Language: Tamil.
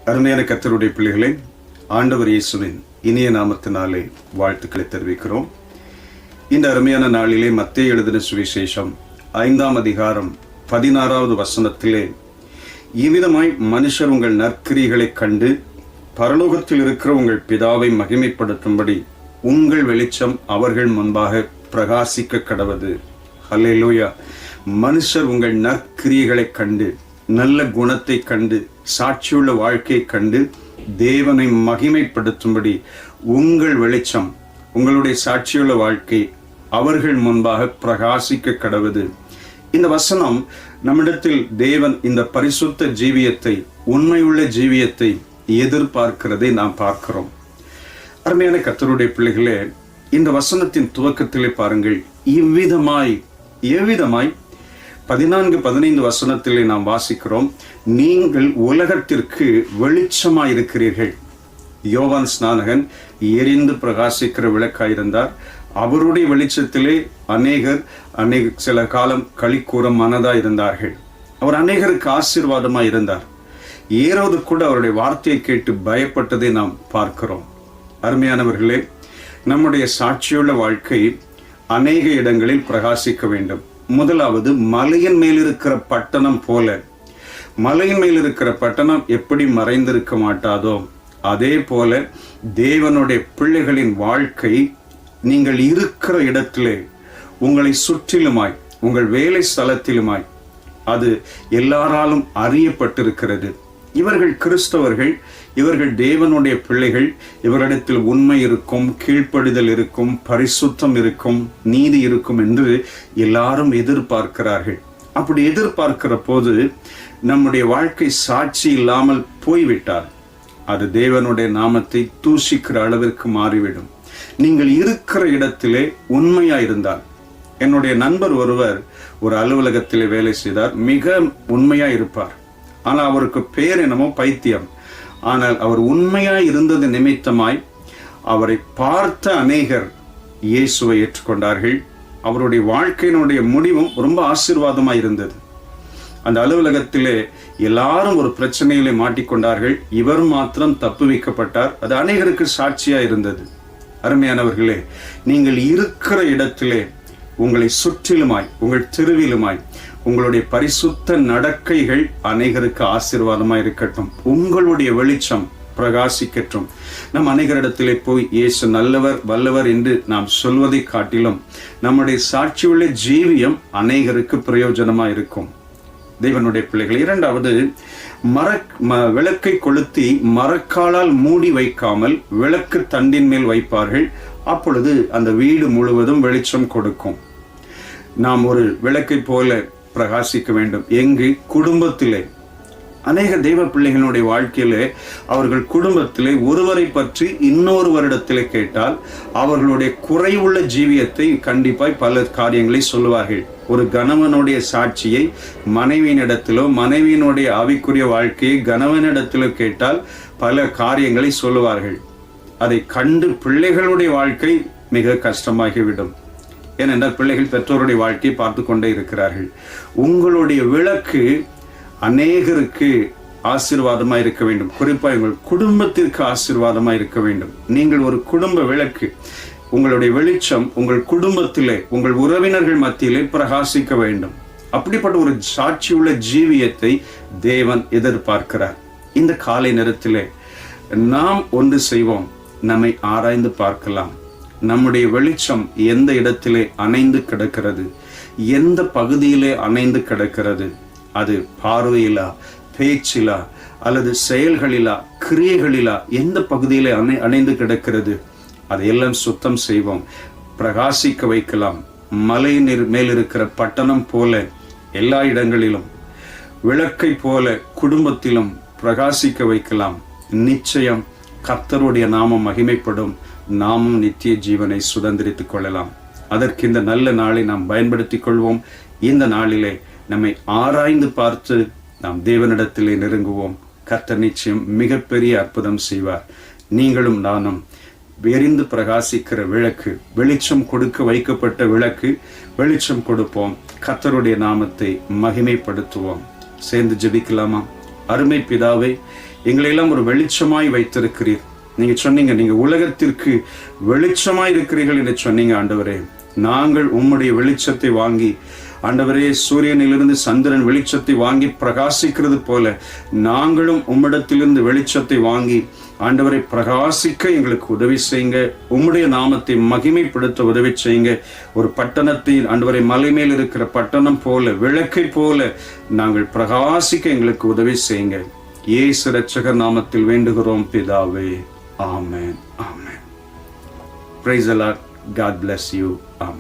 அருமையான கர்த்தருடைய பிள்ளைகளே, ஆண்டவர் இயேசுவின் இனிய நாமத்தினாலே வாழ்த்துக்களை தெரிவிக்கிறோம். இந்த அருமையான நாளிலே மத்தேயு எழுதின சுவிசேஷம் 5ஆம் அதிகாரம் 16வது வசனத்திலே, இவ்விதமாய் மனுஷர் உங்கள் நற்கிரியைகளை கண்டு பரலோகத்தில் இருக்கிற உங்கள் பிதாவை மகிமைப்படுத்தும்படி உங்கள் வெளிச்சம் அவர்கள் முன்பாக பிரகாசிக்க கடவது. ஹல்லேலூயா. மனுஷர் உங்கள் நற்கிரியைகளை கண்டு, நல்ல குணத்தை கண்டு, சாட்சியுள்ள வாழ்க்கையை கண்டு தேவனை மகிமைப்படுத்தும்படி உங்கள் வெளிச்சம், உங்களுடைய சாட்சியுள்ள வாழ்க்கை அவர்கள் முன்பாக பிரகாசிக்க கடவது. இந்த வசனம் நம்மிடத்தில் தேவன் இந்த பரிசுத்த ஜீவியத்தை, உண்மையுள்ள ஜீவியத்தை எதிர்பார்க்கிறதை நாம் பார்க்கிறோம். அருமையான கர்த்தருடைய பிள்ளைகளே, இந்த வசனத்தின் துவக்கத்திலே பாருங்கள், எவ்விதமாய் 14-15 வசனத்திலே நாம் வாசிக்கிறோம், நீங்கள் உலகத்திற்கு வெளிச்சமாயிருக்கிறீர்கள். யோவான் ஸ்நானகன் எரிந்து பிரகாசிக்கிற விளக்காயிருந்தார். அவருடைய வெளிச்சத்திலே அநேகர் சில காலம் களிக்கூற மனதாய் இருந்தார்கள். அவர் அநேகருக்கு ஆசீர்வாதமாய் இருந்தார். ஏரோது கூட அவருடைய வார்த்தையை கேட்டு பயப்பட்டதை நாம் பார்க்கிறோம். அருமையானவர்களே, நம்முடைய சாட்சியுள்ள வாழ்க்கை அநேக இடங்களில் பிரகாசிக்க வேண்டும். முதலாவது, மலையின் மேல் இருக்கிற பட்டணம் போல. மலையின் மேல் இருக்கிற பட்டணம் எப்படி மறைந்திருக்க மாட்டாதோ, அதே போல தேவனுடைய பிள்ளைகளின் வாழ்க்கை நீங்கள் இருக்கிற இடத்திலே, உங்களை சுற்றிலுமாய், உங்கள் வேலை ஸ்தலத்திலுமாய் அது எல்லாராலும் அறியப்பட்டிருக்கிறது. இவர்கள் கிறிஸ்தவர்கள், இவர்கள் தேவனுடைய பிள்ளைகள், இவரிடத்தில் உண்மை இருக்கும், கீழ்ப்படிதல் இருக்கும், பரிசுத்தம் இருக்கும், நீதி இருக்கும் என்று எல்லாரும் எதிர்பார்க்கிறார்கள். அப்படி எதிர்பார்க்கிற போது நம்முடைய வாழ்க்கை சாட்சி இல்லாமல் போய்விட்டால் அது தேவனுடைய நாமத்தை தூஷிக்கிற அளவிற்கு மாறிவிடும். நீங்கள் இருக்கிற இடத்திலே உண்மையாயிருந்தால், என்னுடைய நண்பர் ஒருவர் ஒரு அலுவலகத்திலே வேலை செய்தார். மிக உண்மையா இருப்பார். ஆனால் அவருக்கு பேர் என்னமோ பைத்தியம். ஆனால் அவர் உண்மையாய் இருந்தது நிமித்தமாய் அவரை பார்த்த அநேகர் இயேசுவை ஏற்றுக்கொண்டார்கள். அவருடைய வாழ்க்கையினுடைய முடிவும் ரொம்ப ஆசீர்வாதமாய் இருந்தது. அந்த அலுவலகத்திலே எல்லாரும் ஒரு பிரச்சனையிலே மாட்டிக்கொண்டார்கள். இவர் மாத்திரம் தப்பு வைக்கப்பட்டார். அது அநேகருக்கு சாட்சியா இருந்தது. அருமையானவர்களே, நீங்கள் இருக்கிற இடத்திலே, உங்களை சுற்றிலுமாய், உங்கள் தெருவிலுமாய் உங்களுடைய பரிசுத்த நடக்கைகள் அநேகருக்கு ஆசீர்வாதமாய் இருக்கட்டும். உங்களுடைய வெளிச்சம் பிரகாசிக்கட்டும். நம் அநேகரிடத்திலே போய் இயேசு நல்லவர், வல்லவர் என்று நாம் சொல்வதை காட்டிலும் நம்முடைய சாட்சியுள்ள ஜீவியம் அநேகருக்கு பிரயோஜனமாய் இருக்கும். தேவனுடைய பிள்ளைகள், இரண்டாவது, விளக்கை கொளுத்தி மரக்காலால் மூடி வைக்காமல் விளக்கு தண்டின் மேல் வைப்பார்கள். அப்பொழுது அந்த வீடு முழுவதும் வெளிச்சம் கொடுக்கும். நாம் ஒரு விளக்கை போல பிரகாசிக்க வேண்டும். எங்கு? குடும்பத்திலே. அநேக தெய்வ பிள்ளைகளுடைய வாழ்க்கையிலே, அவர்கள் குடும்பத்திலே ஒருவரை பற்றி இன்னொருவரிடத்திலே கேட்டால் அவர்களுடைய குறைவுள்ள ஜீவியத்தை கண்டிப்பாய் பல காரியங்களை சொல்லுவார்கள். ஒரு கணவனுடைய சாட்சியை மனைவியினிடத்திலோ, மனைவியினுடைய ஆவிக்குரிய வாழ்க்கையை கணவனிடத்திலோ கேட்டால் பல காரியங்களை சொல்லுவார்கள். அதை கண்டு பிள்ளைகளுடைய வாழ்க்கை மிக கஷ்டமாகிவிடும். ஏனென்றால் பிள்ளைகள் பெற்றோருடைய வாழ்க்கையை பார்த்து கொண்டே இருக்கிறார்கள். உங்களுடைய விளக்கு அநேகருக்கு ஆசீர்வாதமாக இருக்க வேண்டும். குறிப்பாக உங்கள் குடும்பத்திற்கு ஆசீர்வாதமாக இருக்க வேண்டும். நீங்கள் ஒரு குடும்ப விளக்கு. உங்களுடைய வெளிச்சம் உங்கள் குடும்பத்திலே, உங்கள் உறவினர்கள் மத்தியிலே பிரகாசிக்க வேண்டும். அப்படிப்பட்ட ஒரு சாட்சியுள்ள ஜீவியத்தை தேவன் எதிர்பார்க்கிறார். இந்த காலை நேரத்திலே நாம் ஒன்று செய்வோம். நம்மை ஆராய்ந்து பார்க்கலாம். நம்முடைய வெளிச்சம் எந்த இடத்திலே அணைந்து கிடக்கிறது, எந்த பகுதியிலே அணைந்து கிடக்கிறது? அது பார்வையிலா, பேச்சிலா, அல்லது செயல்களிலா, கிரியைகளிலா, எந்த பகுதியிலே அணைந்து கிடக்கிறது? அதையெல்லாம் சுத்தம் செய்வோம், பிரகாசிக்க வைக்கலாம். மலை மேல் இருக்கிற பட்டணம் போல எல்லா இடங்களிலும், விளக்கை போல குடும்பத்திலும் பிரகாசிக்க வைக்கலாம். நிச்சயம் கர்த்தருடைய நாமம் மகிமைப்படும். நாமும் நித்திய ஜீவனை சுதந்திரித்துக் கொள்ளலாம். அதற்கு இந்த நல்ல நாளை நாம் பயன்படுத்திக் கொள்வோம். இந்த நாளிலே நம்மை ஆராய்ந்து பார்த்து நாம் தேவனிடத்திலே நெருங்குவோம். கர்த்தர் நிச்சயம் மிகப்பெரிய அற்புதம் செய்வார். நீங்களும் நானும் எரிந்து பிரகாசிக்கிற விளக்கு, வெளிச்சம் கொடுக்க வைக்கப்பட்ட விளக்கு, வெளிச்சம் கொடுப்போம். கர்த்தருடைய நாமத்தை மகிமைப்படுத்துவோம். சேர்ந்து ஜெபிக்கலாமா? அருமை பிதாவே, எங்களை எல்லாம் ஒரு வெளிச்சமாய் வைத்திருக்கிறீர். நீங்க சொன்னீங்க, நீங்க உலகத்திற்கு வெளிச்சமாய் இருக்கிறீர்கள் என்று சொன்னீங்க ஆண்டவரே. நாங்கள் உம்முடைய வெளிச்சத்தை வாங்கி ஆண்டவரே, சூரியனிலிருந்து சந்திரன் வெளிச்சத்தை வாங்கி பிரகாசிக்கிறது போல நாங்களும் உம்மிடத்திலிருந்து வெளிச்சத்தை வாங்கி ஆண்டவரை பிரகாசிக்க எங்களுக்கு உதவி செய்யுங்க. உம்முடைய நாமத்தை மகிமைப்படுத்த உதவி செய்யுங்க. ஒரு பட்டணத்தை ஆண்டவரை மலை மேல் இருக்கிற பட்டணம் போல, விளக்கை போல நாங்கள் பிரகாசிக்க எங்களுக்கு உதவி செய்யுங்க. இயேசு இரட்சகர் நாமத்தில் வேண்டுகிறோம் பிதாவே. ஆமென். ஆமென். Praise the Lord. God bless you. Amen.